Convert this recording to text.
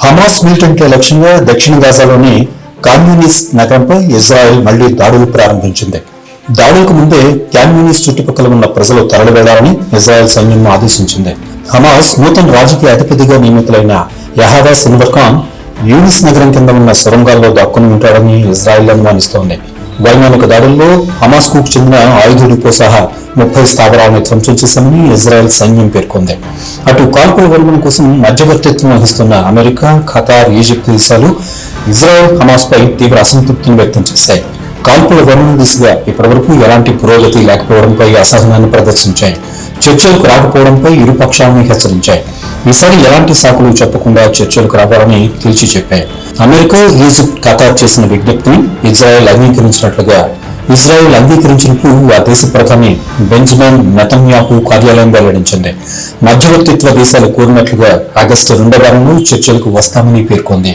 Hamas మిలిటెంట్ల లక్ష్యంగా దక్షిణ గాజాలోని communist నగరంపై Israel మళ్లీ దాడులు ప్రారంభించింది. దాడులకు ముందే క్యాన్యూనిస్ చుట్టుపక్కల ఉన్న ప్రజలు తరలి వెళ్లాలని ఇజ్రాయెల్ సైన్యం ఆదేశించింది. హమాస్ నూతన రాజకీయ అధిపతిగా నియమితులైన యహ్వా సిన్వర్ ఖాన్ యూనిస్ నగరం కింద ఉన్న సొరంగాల్లో దాక్కుని ఉంటాడని ఇజ్రాయెల్ అనుమానిస్తోంది. వైమానిక దాడుల్లో హమాస్ కు చెందిన ఆయుధ డిపో సహా 30 స్థావరాలను ధ్వంసం చేశామని ఇజ్రాయెల్ సైన్యం పేర్కొంది. అటు కాల్పుల విరమణ కోసం మధ్యవర్తిత్వం వహిస్తున్న అమెరికా, ఖతార్, ఈజిప్ట్ దేశాలు ఇజ్రాయెల్ హమాస్ పై తీవ్ర అసంతృప్తిని వ్యక్తం చేశాయి. కాల్పుల విరమణ దిశగా ఇప్పటివరకు ఎలాంటి పురోగతి లేకపోవడంపై అసహనాన్ని ప్రదర్శించాయి. చర్చలకు రాకపోవడంపై ఇరు పక్షాలను హెచ్చరించాయి. ఈసారి ఎలాంటి సాకులు చెప్పకుండా చర్చలకు రావాలని తేల్చి చెప్పాయి. అమెరికా, ఈజిప్ట్, ఖతార్ చేసిన విజ్ఞప్తిని ఇజ్రాయెల్ అంగీకరించినట్లు ఆ దేశ ప్రధాని బెంజమిన్ నెతన్యాహు కార్యాలయం వెల్లడించింది. మధ్యవర్తిత్వ దేశాలు కోరినట్లుగా ఆగస్టు 2వ వారంలో చర్చలకు వస్తామని పేర్కొంది.